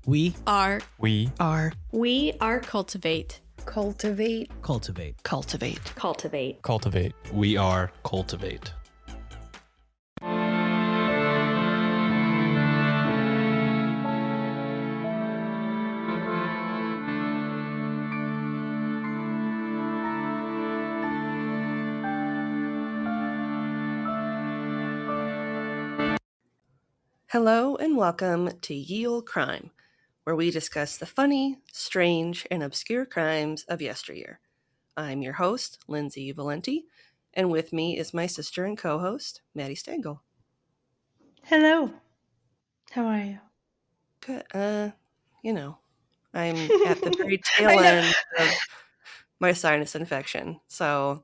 We are cultivate. Cultivate. cultivate. Cultivate. Cultivate. Cultivate. We are cultivate. Hello and welcome to Ye Olde Crime, where we discuss the funny, strange, and obscure crimes of yesteryear. I'm your host, Lindsay Valenti, and with me is my sister and co-host, Maddie Stengel. Hello. How are you? Good. I'm at the very tail end of my sinus infection, so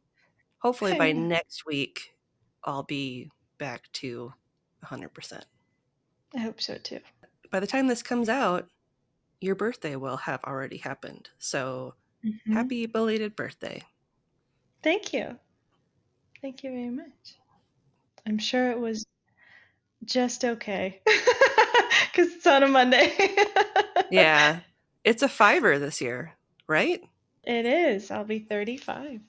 hopefully by next week I'll be back to 100%. I hope so too. By the time this comes out, your birthday will have already happened. So happy belated birthday. Thank you. Thank you very much. I'm sure it was just okay. Because it's on a Monday. Yeah. It's a 5-er this year, right? It is. I'll be 35.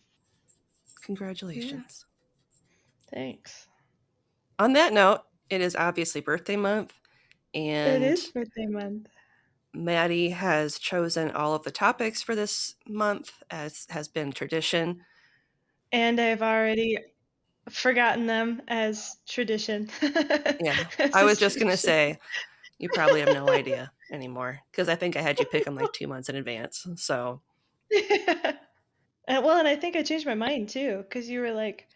Congratulations. Yeah. Thanks. On that note, it is obviously birthday month. And it is birthday month. Maddie has chosen all of the topics for this month, as has been tradition. And I've already forgotten them as tradition. Yeah. I was just going to say, you probably have no idea anymore, because I think I had you pick them like 2 months in advance. So. And I think I changed my mind too, because you're like,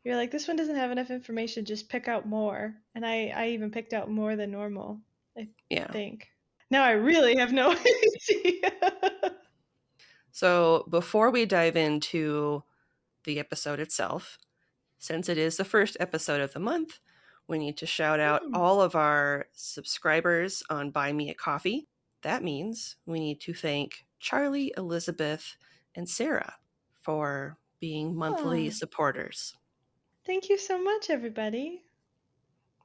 this one doesn't have enough information, just pick out more. And I even picked out more than normal, I think. Now I really have no idea. So before we dive into the episode itself, since it is the first episode of the month, we need to shout out all of our subscribers on Buy Me a Coffee. That means we need to thank Charlie, Elizabeth, and Sarah for being monthly supporters. Thank you so much, everybody.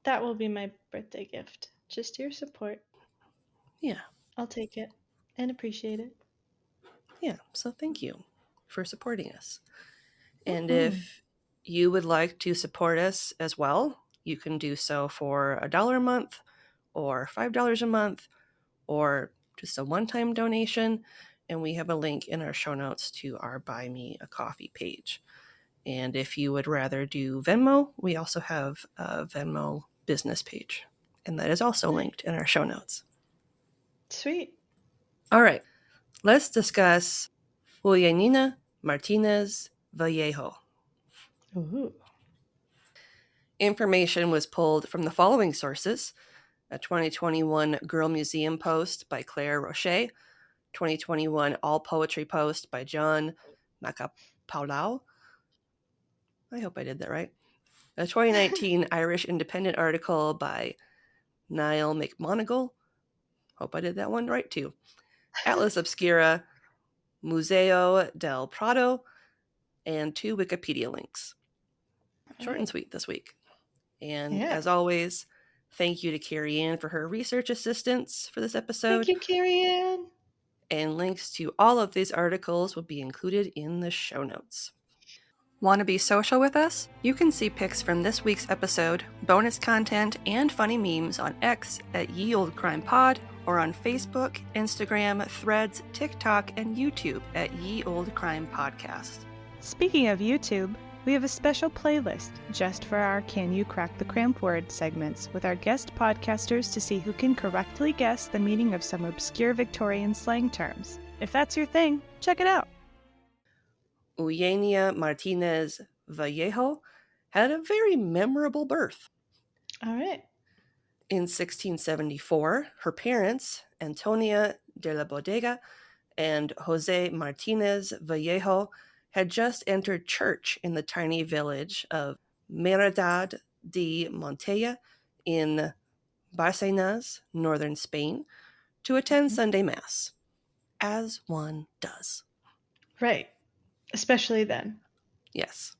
That will be my birthday gift. Just your support. Yeah. I'll take it and appreciate it. Yeah, so thank you for supporting us. And if you would like to support us as well, you can do so for $1 a month or $5 a month or just a one-time donation. And we have a link in our show notes to our Buy Me a Coffee page. And if you would rather do Venmo, we also have a Venmo business page. And that is also linked in our show notes. Sweet. All right. Let's discuss Eugenia Martínez Vallejo. Ooh. Information was pulled from the following sources: a 2021 Girl Museum post by Claire Roche, 2021 All Poetry post by John Macapaulau. I hope I did that right. A 2019 Irish Independent article by Niall McMonigal. Hope I did that one right too. Atlas Obscura, Museo del Prado, and 2 Wikipedia links. Short and sweet this week. And as always, thank you to Carrie Ann for her research assistance for this episode. Thank you, Carrie Ann. And links to all of these articles will be included in the show notes. Want to be social with us? You can see pics from this week's episode, bonus content, and funny memes on X at Ye Olde Crime Pod, or on Facebook, Instagram, Threads, TikTok, and YouTube at Ye Olde Crime Podcast. Speaking of YouTube, we have a special playlist just for our Can You Crack the Cramp Word segments with our guest podcasters to see who can correctly guess the meaning of some obscure Victorian slang terms. If that's your thing, check it out. Eugenia Martínez Vallejo had a very memorable birth. All right. In 1674, her parents, Antonia de la Bodega and Jose Martínez Vallejo, had just entered church in the tiny village of Meredad de Montella in Barcenas, northern Spain, to attend Sunday Mass, as one does. Right. Especially then. Yes.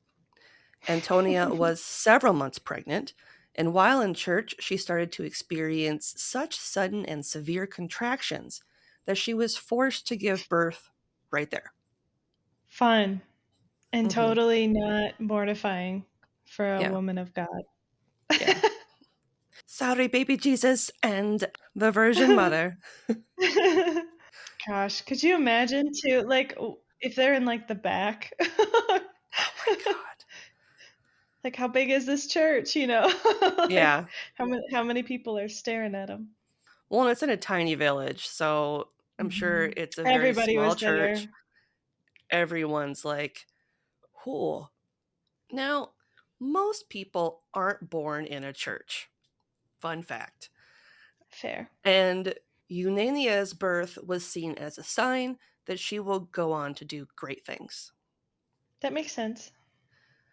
Antonia was several months pregnant And while in church, she started to experience such sudden and severe contractions that she was forced to give birth right there. Fun. And totally not mortifying for a woman of God. Yeah. Sorry, baby Jesus and the Virgin Mother. Gosh, could you imagine too, like, if they're in like the back? Oh my God. Like, how big is this church, you know? Like, yeah. How many people are staring at them? Well, it's in a tiny village, so I'm sure it's a very Everybody small was church. there. Everyone's like, cool. Now, most people aren't born in a church. Fun fact. Fair. And Eugenia's birth was seen as a sign that she will go on to do great things. That makes sense.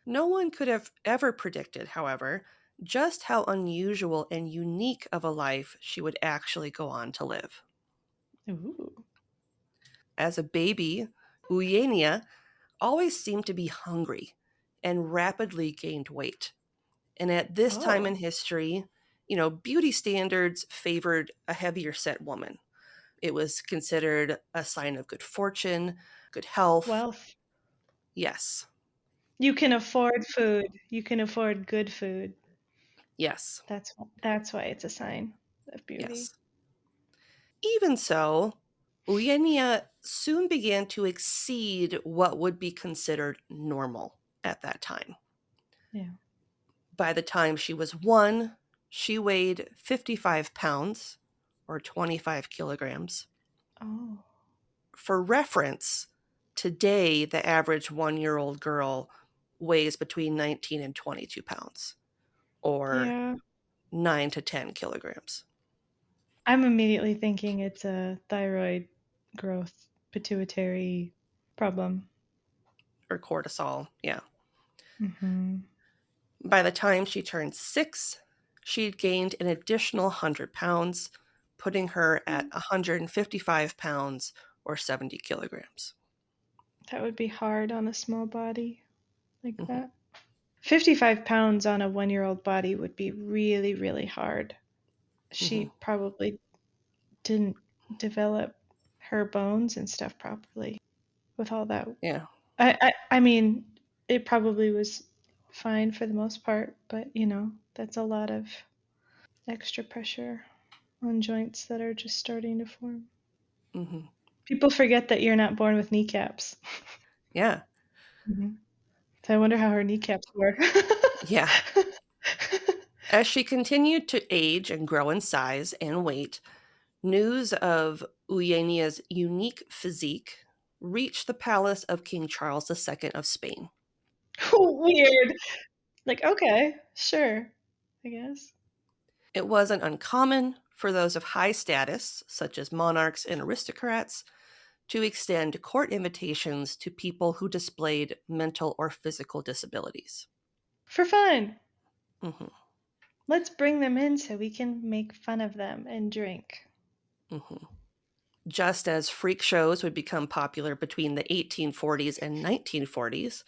No one could have ever predicted, however, just how unusual and unique of a life she would actually go on to live. Ooh. As a baby, Eugenia always seemed to be hungry and rapidly gained weight. And at this time in history, beauty standards favored a heavier set woman. It was considered a sign of good fortune, good health. Wealth. Yes. You can afford food. You can afford good food. Yes. That's why it's a sign of beauty. Yes. Even so, Eugenia soon began to exceed what would be considered normal at that time. Yeah. By the time she was 1, she weighed 55 pounds or 25 kilograms. Oh. For reference, today the average 1-year-old girl weighs between 19 and 22 pounds or 9 to 10 kilograms. I'm immediately thinking it's a thyroid growth, pituitary problem. Or cortisol, yeah. Mm-hmm. By the time she turned 6, she'd gained an additional 100 pounds, putting her at 155 pounds or 70 kilograms. That would be hard on a small body like that. 55 pounds on a 1-year-old body would be really, really hard. She probably didn't develop her bones and stuff properly with all that. Yeah. I mean, it probably was fine for the most part, but that's a lot of extra pressure on joints that are just starting to form. Mm-hmm. People forget that you're not born with kneecaps. Yeah. Mm-hmm. So I wonder how her kneecaps were. Yeah. As she continued to age and grow in size and weight, news of Eugenia's unique physique reached the palace of King Charles II of Spain. Weird. Like, okay, sure, I guess. It wasn't uncommon for those of high status, such as monarchs and aristocrats, to extend court invitations to people who displayed mental or physical disabilities. For fun. Mm-hmm. Let's bring them in so we can make fun of them and drink. Mm-hmm. Just as freak shows would become popular between the 1840s and 1940s,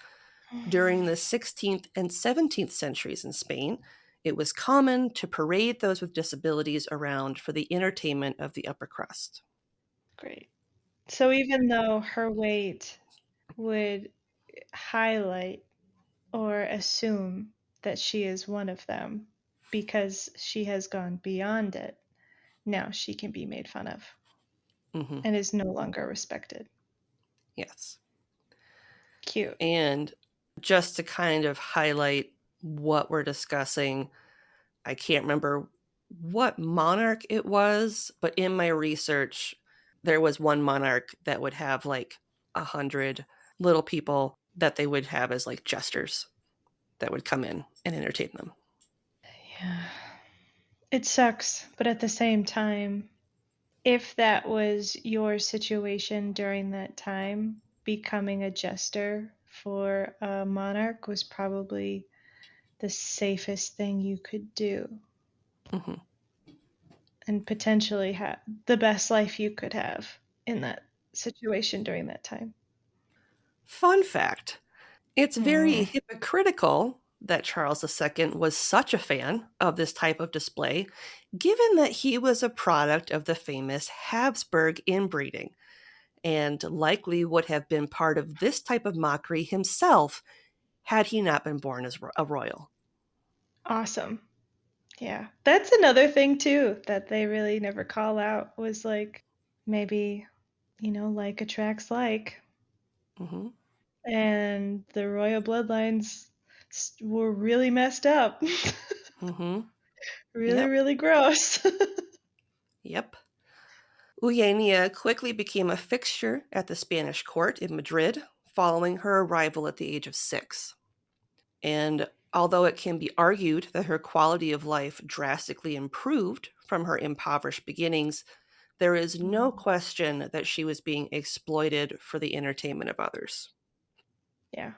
during the 16th and 17th centuries in Spain, it was common to parade those with disabilities around for the entertainment of the upper crust. Great. So even though her weight would highlight or assume that she is one of them because she has gone beyond it, now she can be made fun of and is no longer respected. Yes. Cute. And just to kind of highlight what we're discussing, I can't remember what monarch it was, but in my research, there was one monarch that would have like 100 little people that they would have as like jesters that would come in and entertain them. Yeah. It sucks, but at the same time, if that was your situation during that time, becoming a jester for a monarch was probably the safest thing you could do. Mm-hmm. And potentially the best life you could have in that situation during that time. Fun fact, it's very hypocritical that Charles II was such a fan of this type of display, given that he was a product of the famous Habsburg inbreeding, and likely would have been part of this type of mockery himself had he not been born as a royal. Awesome. Yeah. That's another thing, too, that they really never call out was like maybe, like attracts like. Mm-hmm. And the royal bloodlines were really messed up. Mm-hmm. Really, really gross. Yep. Eugenia quickly became a fixture at the Spanish court in Madrid following her arrival at the age of 6. And although it can be argued that her quality of life drastically improved from her impoverished beginnings, there is no question that she was being exploited for the entertainment of others. Yeah.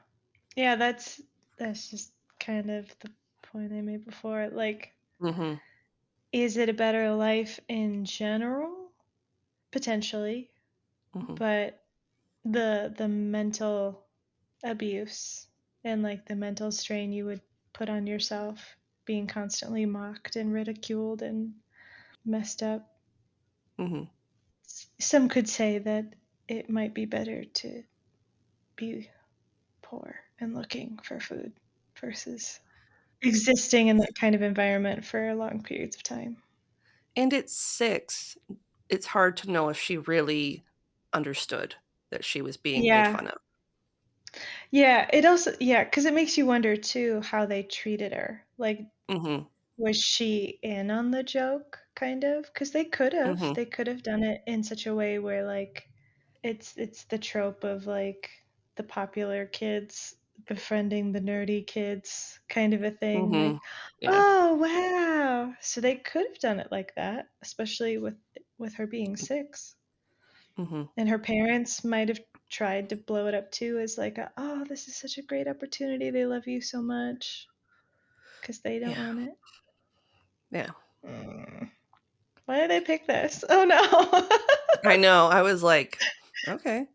Yeah, that's just kind of the point I made before. Like, is it a better life in general? Potentially. But the mental abuse and like the mental strain you would put on yourself being constantly mocked and ridiculed and messed up. Some could say that it might be better to be poor and looking for food versus existing in that kind of environment for long periods of time. And at 6, it's hard to know if she really understood that she was being made fun of. Yeah, it also, because it makes you wonder too how they treated her. Like, was she in on the joke, kind of? Because they could have done it in such a way where like it's the trope of like the popular kids befriending the nerdy kids kind of a thing. Like, oh wow! So they could have done it like that, especially with her being 6. And her parents might have tried to blow it up too as like, oh, this is such a great opportunity. They love you so much because they don't want it. Yeah. Why did they pick this? Oh no. I know. I was like, okay.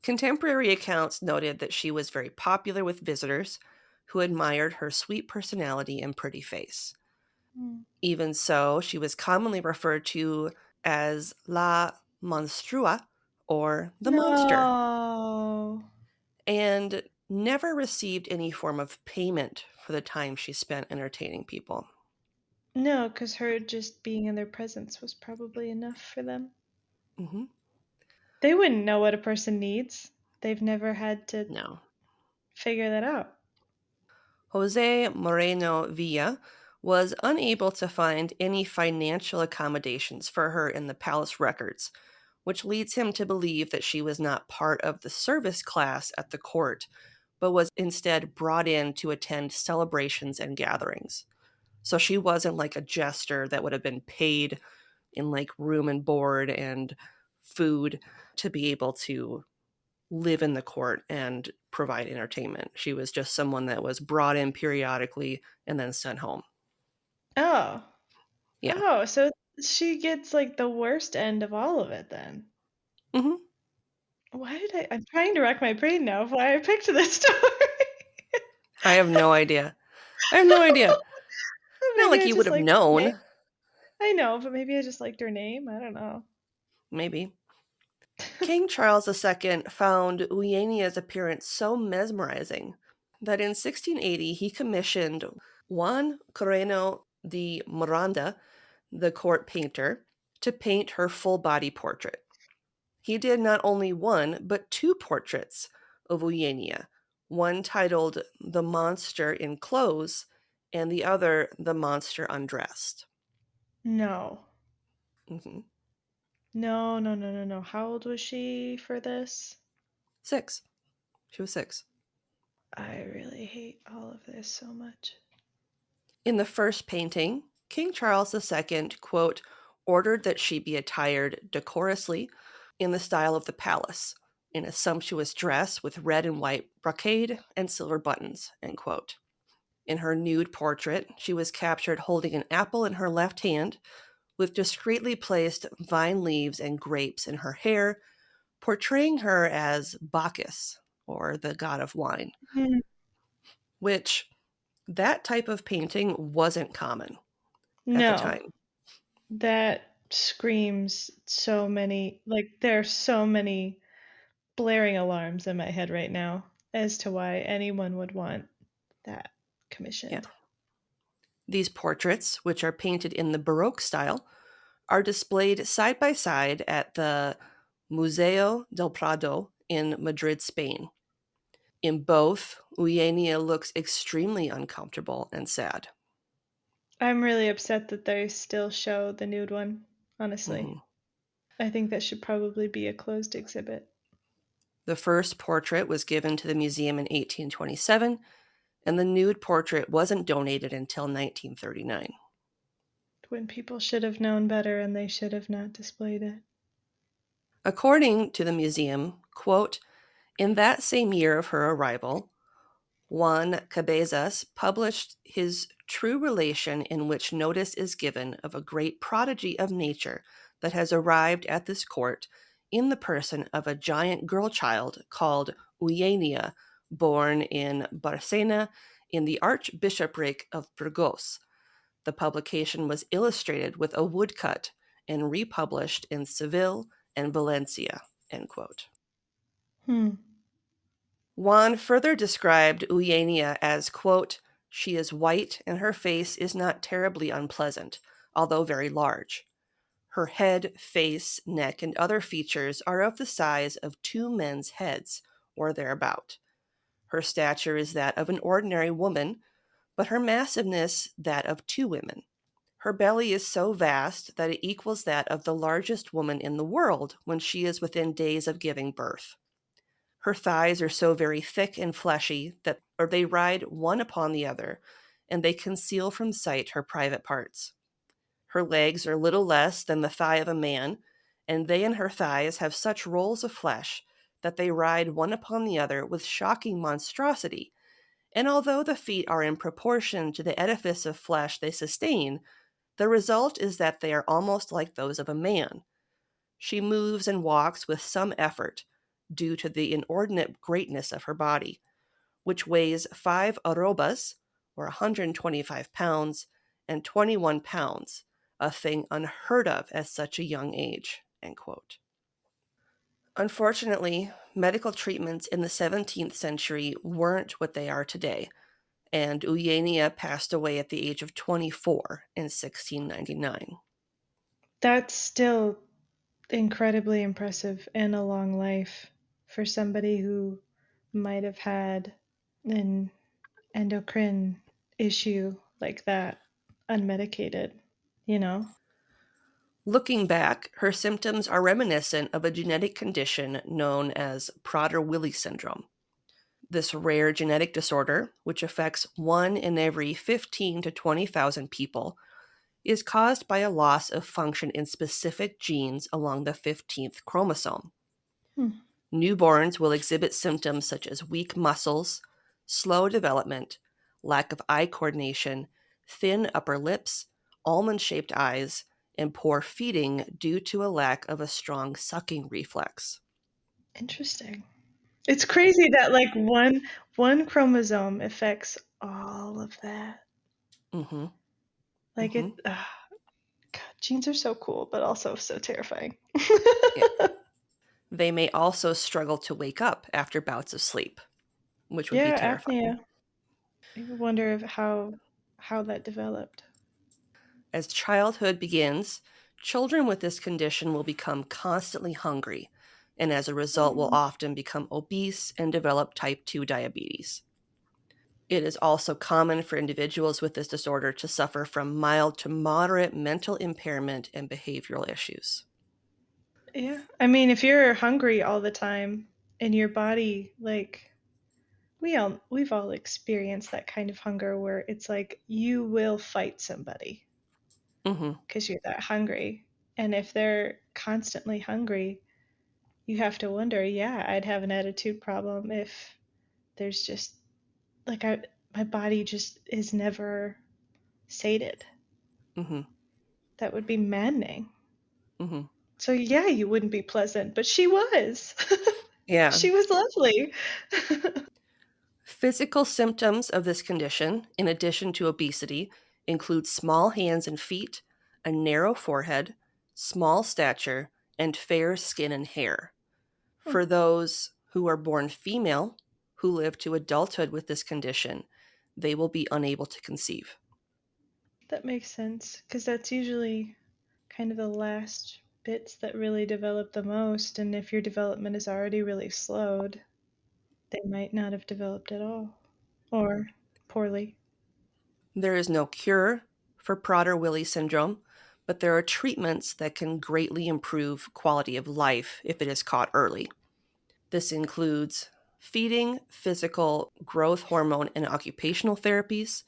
Contemporary accounts noted that she was very popular with visitors who admired her sweet personality and pretty face. Even so, she was commonly referred to as La Monstrua, or the monster, and never received any form of payment for the time she spent entertaining people. No, because her just being in their presence was probably enough for them. They wouldn't know what a person needs. They've never had to figure that out. Jose Moreno Villa was unable to find any financial accommodations for her in the palace records, which leads him to believe that she was not part of the service class at the court, but was instead brought in to attend celebrations and gatherings. So she wasn't like a jester that would have been paid in like room and board and food to be able to live in the court and provide entertainment. She was just someone that was brought in periodically and then sent home. Oh. Yeah. Oh, so she gets like the worst end of all of it then. Why did I'm trying to rack my brain now of why I picked this story. I have no idea. Not like you would have known. I know, but maybe I just liked her name. I don't know. Maybe. King Charles II found Eugenia's appearance so mesmerizing that in 1680 he commissioned Juan Correno de Miranda, the court painter, to paint her full-body portrait. He did not only one, but 2 portraits of Eugenia, one titled The Monster in Clothes and the other The Monster Undressed. No. No. How old was she for this? 6. She was 6. I really hate all of this so much. In the first painting, King Charles II, quote, ordered that she be attired decorously in the style of the palace, in a sumptuous dress with red and white brocade and silver buttons, end quote. In her nude portrait, she was captured holding an apple in her left hand, with discreetly placed vine leaves and grapes in her hair, portraying her as Bacchus, or the god of wine, which That type of painting wasn't common at the time. That screams so many, like there are so many blaring alarms in my head right now as to why anyone would want that commissioned. Yeah. These portraits, which are painted in the Baroque style, are displayed side by side at the Museo del Prado in Madrid, Spain. In both, Eugenia looks extremely uncomfortable and sad. I'm really upset that they still show the nude one, honestly. Mm-hmm. I think that should probably be a closed exhibit. The first portrait was given to the museum in 1827, and the nude portrait wasn't donated until 1939. When people should have known better and they should have not displayed it. According to the museum, quote, in that same year of her arrival, Juan Cabezas published his True Relation, in which notice is given of a great prodigy of nature that has arrived at this court in the person of a giant girl child called Eugenia, born in Barcena in the Archbishopric of Burgos. The publication was illustrated with a woodcut and republished in Seville and Valencia, end quote. Juan further described Eugenia as, quote, she is white and her face is not terribly unpleasant, although very large. Her head, face, neck, and other features are of the size of 2 men's heads, or thereabout. Her stature is that of an ordinary woman, but her massiveness that of 2 women. Her belly is so vast that it equals that of the largest woman in the world when she is within days of giving birth. Her thighs are so very thick and fleshy that they ride one upon the other, and they conceal from sight her private parts. Her legs are little less than the thigh of a man, and they and her thighs have such rolls of flesh that they ride one upon the other with shocking monstrosity, and although the feet are in proportion to the edifice of flesh they sustain, the result is that they are almost like those of a man. She moves and walks with some effort, due to the inordinate greatness of her body, which weighs 5 arrobas, or 125 pounds, and 21 pounds, a thing unheard of at such a young age, end quote. Unfortunately, medical treatments in the 17th century weren't what they are today, and Eugenia passed away at the age of 24 in 1699. That's still incredibly impressive and a long life for somebody who might have had an endocrine issue like that, unmedicated, you know? Looking back, her symptoms are reminiscent of a genetic condition known as Prader-Willi syndrome. This rare genetic disorder, which affects 1 in every 15 to 20,000 people, is caused by a loss of function in specific genes along the 15th chromosome. Newborns will exhibit symptoms such as weak muscles, slow development, lack of eye coordination, thin upper lips, almond-shaped eyes, and poor feeding due to a lack of a strong sucking reflex. Interesting. It's crazy that like one chromosome affects all of that. Mm-hmm. Like it. God, genes are so cool, but also so terrifying. Yeah. They may also struggle to wake up after bouts of sleep, which would be terrifying. Apnea. I wonder how that developed. As childhood begins, children with this condition will become constantly hungry, and as a result will often become obese and develop type 2 diabetes. It is also common for individuals with this disorder to suffer from mild to moderate mental impairment and behavioral issues. Yeah. I mean, if you're hungry all the time and your body, like, we've all experienced that kind of hunger where it's like you will fight somebody because you're that hungry. And if they're constantly hungry, you have to wonder, yeah, I'd have an attitude problem if there's just like my body just is never sated. That would be maddening. So yeah, you wouldn't be pleasant, but she was. Yeah. She was lovely. Physical symptoms of this condition, in addition to obesity, include small hands and feet, a narrow forehead, small stature, and fair skin and hair. For those who are born female who live to adulthood with this condition, they will be unable to conceive. That makes sense, because that's usually kind of the last bits that really develop the most, and if your development is already really slowed, they might not have developed at all, or poorly. There is no cure for Prader-Willi syndrome, but there are treatments that can greatly improve quality of life if it is caught early. This includes feeding, physical, growth hormone, and occupational therapies,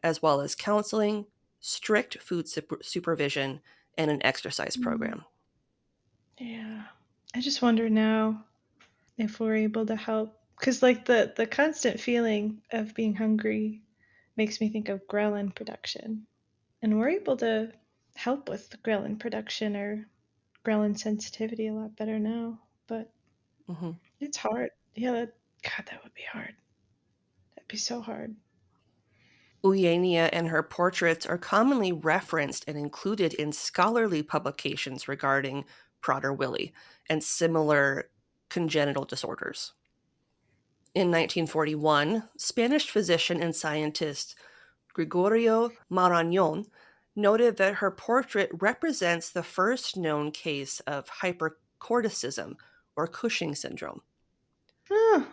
as well as counseling, strict food supervision, and an exercise program. Yeah. I just wonder now if we're able to help, because like the constant feeling of being hungry makes me think of ghrelin production, and we're able to help with the ghrelin production or ghrelin sensitivity a lot better now, but it's hard. Yeah, God, that would be hard. That'd be so hard. Eugenia and her portraits are commonly referenced and included in scholarly publications regarding Prader-Willi and similar congenital disorders. In 1941, Spanish physician and scientist Gregorio Marañón noted that her portrait represents the first known case of hypercorticism or Cushing syndrome. Oh,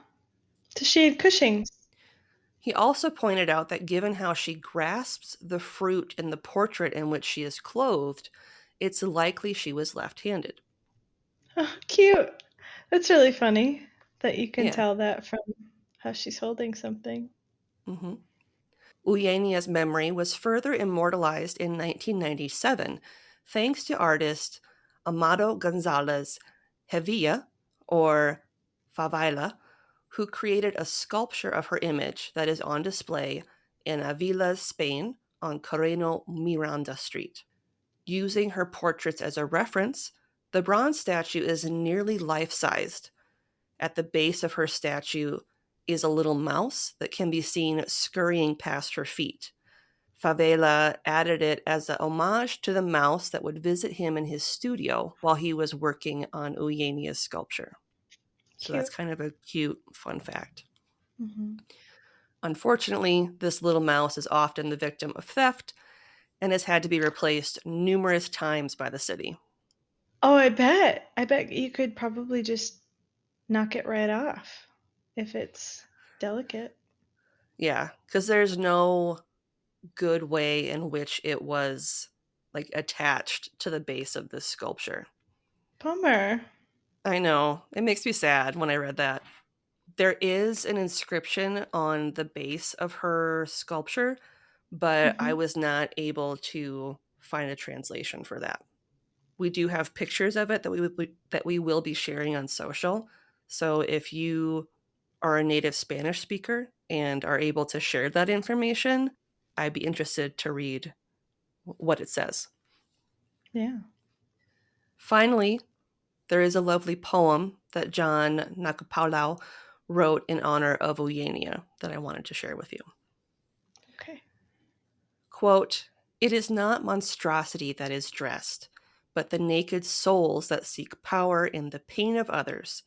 so she had Cushing's. He also pointed out that given how she grasps the fruit in the portrait in which she is clothed, it's likely she was left-handed. Oh, cute. That's really funny that you can tell that from how she's holding something. Eugenia's memory was further immortalized in 1997 thanks to artist Amado Gonzalez Hevilla, or Favela, who created a sculpture of her image that is on display in Avila, Spain, on Carreno Miranda Street. Using her portraits as a reference, the bronze statue is nearly life-sized. At the base of her statue is a little mouse that can be seen scurrying past her feet. Favela added it as a homage to the mouse that would visit him in his studio while he was working on Eugenia's sculpture. So that's kind of a cute, fun fact. Unfortunately, this little mouse is often the victim of theft and has had to be replaced numerous times by the city. Oh, I bet. I bet you could probably just knock it right off if it's delicate. Yeah, because there's no good way in which it was like attached to the base of this sculpture. Bummer. I know. It makes me sad when I read that. There is an inscription on the base of her sculpture, but I was not able to find a translation for that. We do have pictures of it that we will be sharing on social. So if you are a native Spanish speaker and are able to share that information, I'd be interested to read what it says. Yeah. Finally, there is a lovely poem that John Nakapaulau wrote in honor of Eugenia that I wanted to share with you. Okay. Quote, "It is not monstrosity that is dressed, but the naked souls that seek power in the pain of others,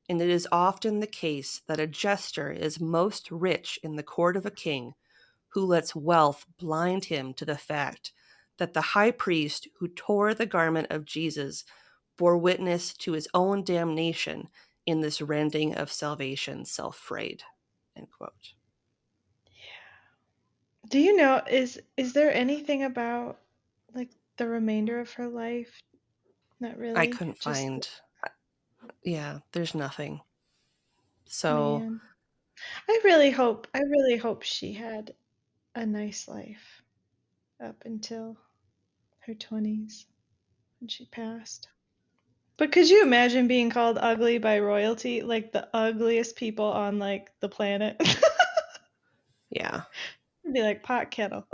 and it is often the case that a jester is most rich in the court of a king who lets wealth blind him to the fact that the high priest who tore the garment of Jesus bore witness to his own damnation in this rending of salvation self-frayed." End quote. Yeah. Do you know, is there anything about like the remainder of her life? Not really. I couldn't find. Yeah, there's nothing. So man. I really hope she had a nice life up until her 20s when she passed. But could you imagine being called ugly by royalty? Like the ugliest people on like the planet. yeah. It'd be like pot kettle.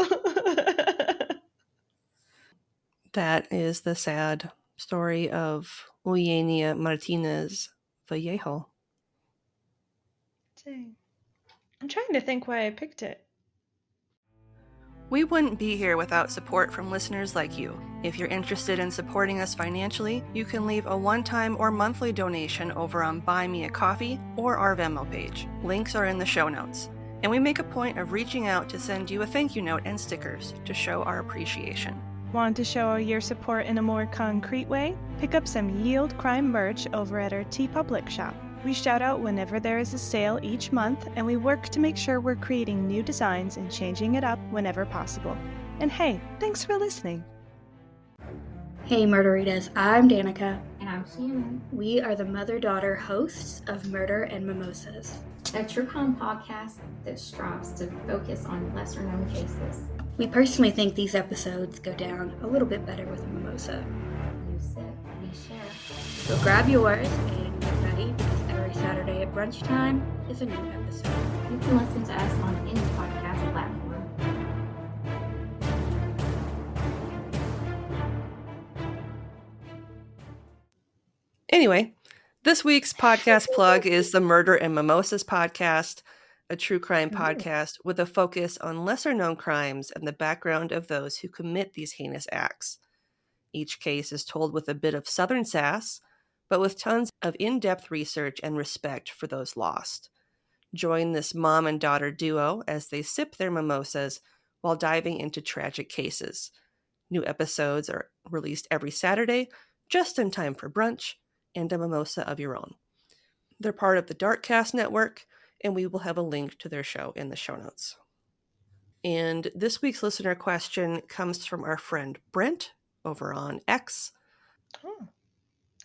That is the sad story of Eugenia Martínez Vallejo. Dang. I'm trying to think why I picked it. We wouldn't be here without support from listeners like you. If you're interested in supporting us financially, you can leave a one-time or monthly donation over on Buy Me a Coffee or our Venmo page. Links are in the show notes. And we make a point of reaching out to send you a thank you note and stickers to show our appreciation. Want to show your support in a more concrete way? Pick up some Yield Crime merch over at our TeePublic shop. We shout out whenever there is a sale each month, and we work to make sure we're creating new designs and changing it up whenever possible. And hey, thanks for listening. Hey Murderitas, I'm Danica. And I'm Shannon. We are the mother-daughter hosts of Murder and Mimosas, a true crime podcast that strives to focus on lesser-known cases. We personally think these episodes go down a little bit better with a mimosa. You sip, we share. So grab yours and get ready, because every Saturday at brunch time is a new episode. You can listen to us on any podcast platform. Anyway, this week's podcast plug is the Murder and Mimosas podcast, a true crime podcast with a focus on lesser-known crimes and the background of those who commit these heinous acts. Each case is told with a bit of Southern sass, but with tons of in-depth research and respect for those lost. Join this mom and daughter duo as they sip their mimosas while diving into tragic cases. New episodes are released every Saturday, just in time for brunch and a mimosa of your own. They're part of the Darkcast network, and we will have a link to their show in the show notes. And this week's listener question comes from our friend Brent over on X. Oh,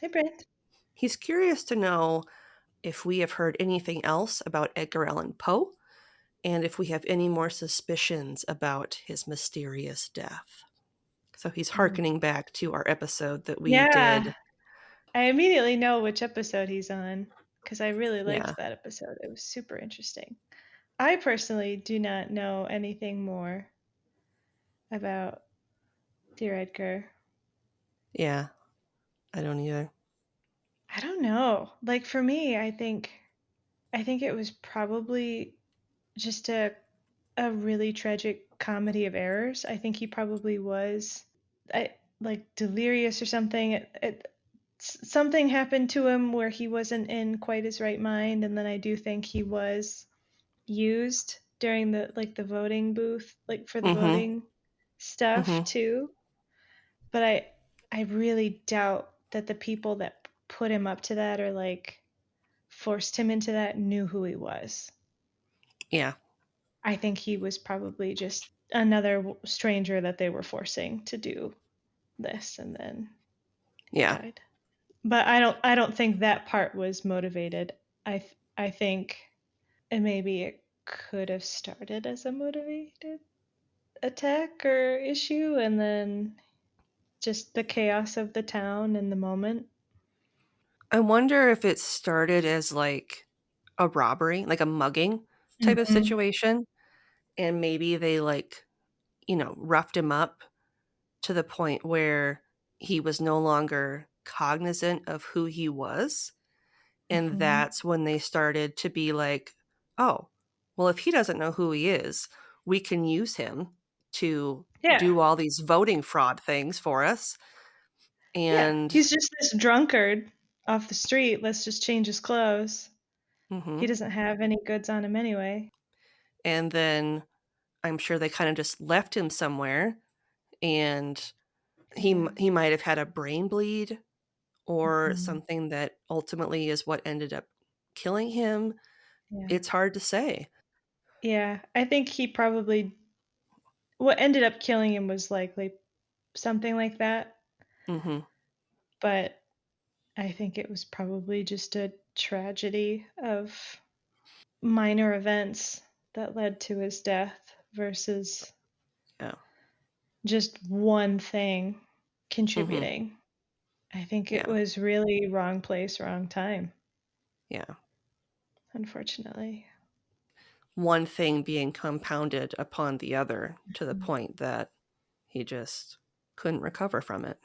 hey Brent. He's curious to know if we have heard anything else about Edgar Allan Poe, and if we have any more suspicions about his mysterious death. So he's hearkening back to our episode that we did. I immediately know which episode he's on, because I really liked that episode. It was super interesting. I personally do not know anything more about Dear Edgar. Yeah, I don't either. I don't know. Like, for me, I think it was probably just a really tragic comedy of errors. I think he probably was like delirious or something. Something happened to him where he wasn't in quite his right mind, and then I do think he was used during the voting booth, like for the voting stuff too. But I really doubt that the people that put him up to that or like forced him into that knew who he was. Yeah. I think he was probably just another stranger that they were forcing to do this, and then he died. But I don't think that part was motivated. I think maybe it could have started as a motivated attack or issue, and then just the chaos of the town in the moment. I wonder if it started as like a robbery, like a mugging type of situation, and maybe they roughed him up to the point where he was no longer cognizant of who he was. And that's when they started to be like, oh, well, if he doesn't know who he is, we can use him to do all these voting fraud things for us. And he's just this drunkard off the street. Let's just change his clothes. He doesn't have any goods on him anyway. And then I'm sure they kind of just left him somewhere, and he might have had a brain bleed or something that ultimately is what ended up killing him. Yeah. It's hard to say. Yeah, I think he probably, what ended up killing him was likely something like that. But I think it was probably just a tragedy of minor events that led to his death versus just one thing contributing. I think it was really wrong place, wrong time. Yeah. Unfortunately. One thing being compounded upon the other to the point that he just couldn't recover from it.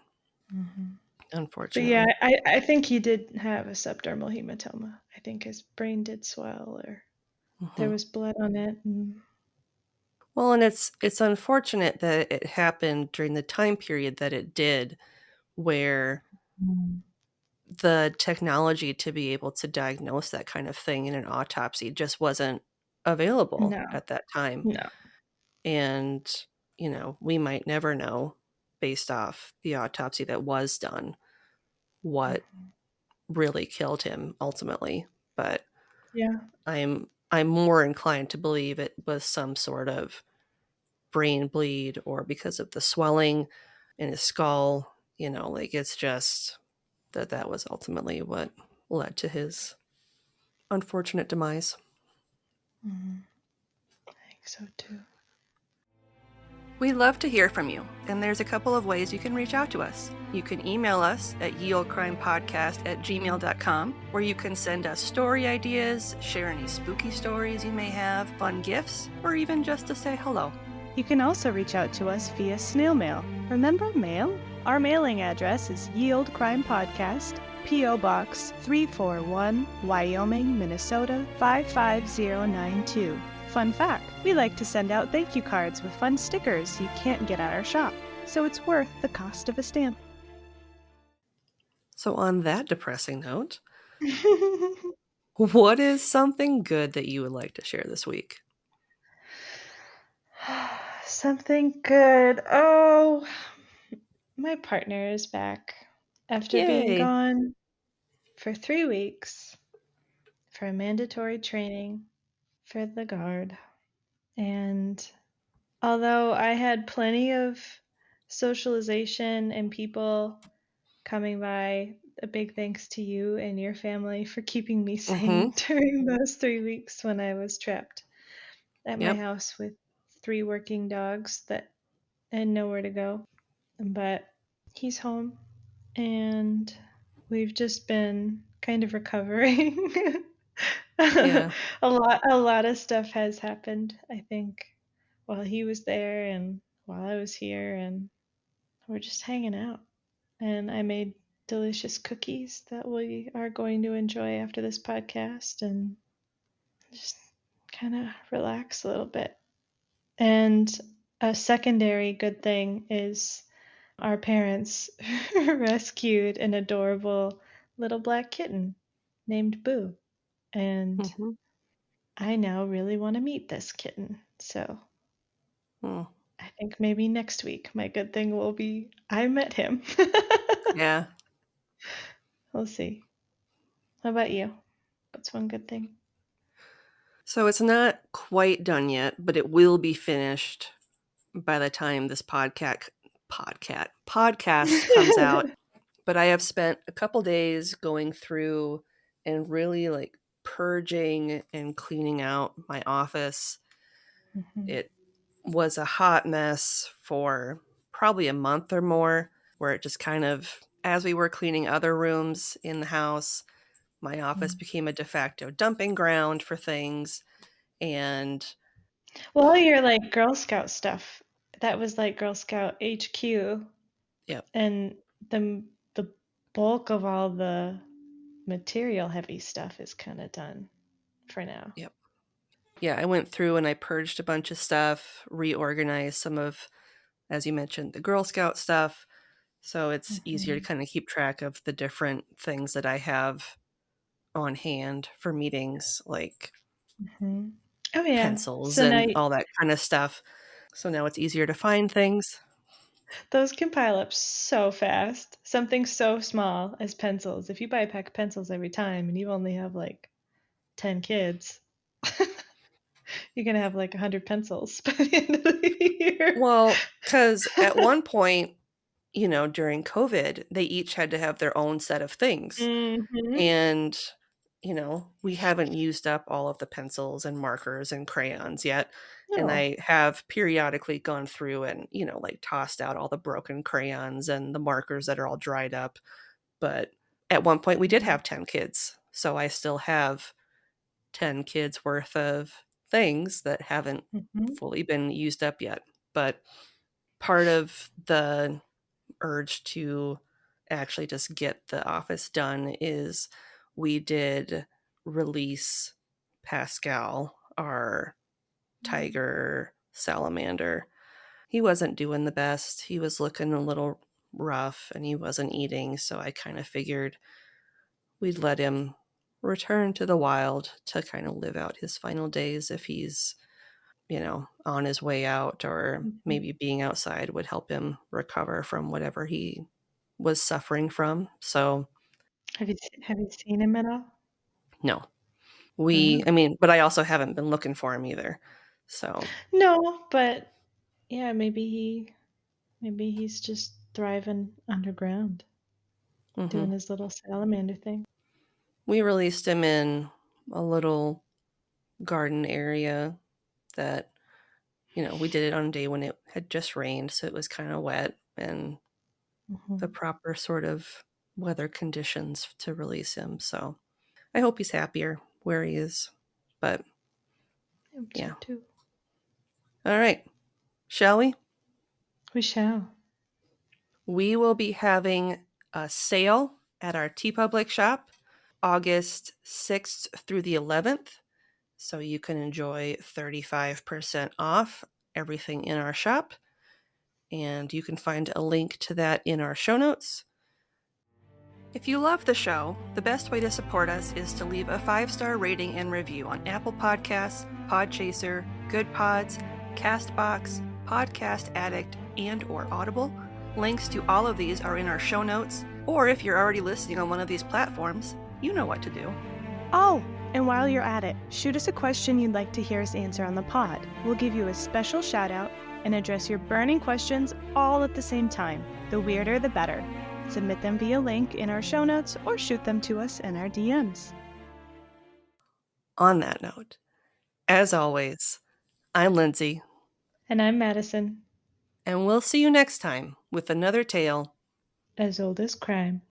Unfortunately. But yeah, I think he did have a subdermal hematoma. I think his brain did swell or there was blood on it. Well, and it's unfortunate that it happened during the time period that it did, where the technology to be able to diagnose that kind of thing in an autopsy just wasn't available No, at that time. no. And, we might never know, based off the autopsy that was done, what really killed him ultimately. But Yeah. I'm more inclined to believe it was some sort of brain bleed, or because of the swelling in his skull. It's just that was ultimately what led to his unfortunate demise. I think so too. We'd love to hear from you, and there's a couple of ways you can reach out to us. You can email us at yeoldecrimepodcast@gmail.com, where you can send us story ideas, share any spooky stories you may have, fun gifts, or even just to say hello. You can also reach out to us via snail mail. Remember mail? Our mailing address is Ye Olde Crime Podcast, P.O. Box 341, Wyoming, Minnesota 55092. Fun fact, we like to send out thank you cards with fun stickers you can't get at our shop, so it's worth the cost of a stamp. So on that depressing note, what is something good that you would like to share this week? Something good. Oh, my partner is back after being gone for 3 weeks for a mandatory training for the Guard. And although I had plenty of socialization and people coming by, a big thanks to you and your family for keeping me sane during those 3 weeks when I was trapped at my house with 3 working dogs that had nowhere to go. But he's home, and we've just been kind of recovering. Yeah. A lot of stuff has happened, I think, while he was there and while I was here, and we're just hanging out. And I made delicious cookies that we are going to enjoy after this podcast, and just kind of relax a little bit. And a secondary good thing is our parents rescued an adorable little black kitten named Boo. And I now really want to meet this kitten. So I think maybe next week my good thing will be I met him. Yeah. We'll see. How about you? What's one good thing? So it's not quite done yet, but it will be finished by the time this podcast comes out. But I have spent a couple days going through and really purging and cleaning out my office. It was a hot mess for probably a month or more, where it just kind of, as we were cleaning other rooms in the house, my office became a de facto dumping ground for things. And well, your Girl Scout stuff, that was Girl Scout HQ. Yep. And the bulk of all the material heavy stuff is kind of done for now. Yep. Yeah, I went through and I purged a bunch of stuff, reorganized some of, as you mentioned, the Girl Scout stuff. So it's easier to kind of keep track of the different things that I have on hand for meetings, like pencils and all that kind of stuff. So now it's easier to find things. Those can pile up so fast. Something so small as pencils. If you buy a pack of pencils every time and you only have 10 kids, you're going to have 100 pencils by the end of the year. Well, because at one point, during COVID, they each had to have their own set of things. And, we haven't used up all of the pencils and markers and crayons yet. No. And I have periodically gone through and, tossed out all the broken crayons and the markers that are all dried up. But at one point we did have 10 kids. So I still have 10 kids worth of things that haven't fully been used up yet. But part of the urge to actually just get the office done is we did release Pascal, our tiger salamander. He wasn't doing the best. He was looking a little rough and he wasn't eating. So I kind of figured we'd let him return to the wild to kind of live out his final days if he's, on his way out, or maybe being outside would help him recover from whatever he was suffering from. So have you seen him at all? No. But I also haven't been looking for him either. So no, but yeah, maybe he's just thriving underground, doing his little salamander thing. We released him in a little garden area that, we did it on a day when it had just rained, so it was kind of wet and the proper sort of weather conditions to release him. So I hope he's happier where he is. But yeah. Too. All right. Shall we? We shall. We will be having a sale at our TeePublic shop August 6th through the 11th. So you can enjoy 35% off everything in our shop. And you can find a link to that in our show notes. If you love the show, the best way to support us is to leave a 5-star rating and review on Apple Podcasts, Podchaser, Good Pods, CastBox, Podcast Addict, and or Audible. Links to all of these are in our show notes, or if you're already listening on one of these platforms, you know what to do. Oh, and while you're at it, shoot us a question you'd like to hear us answer on the pod. We'll give you a special shout out and address your burning questions all at the same time. The weirder, the better. Submit them via link in our show notes or shoot them to us in our DMs. On that note, as always, I'm Lindsay. And I'm Madison. And we'll see you next time with another tale as old as crime.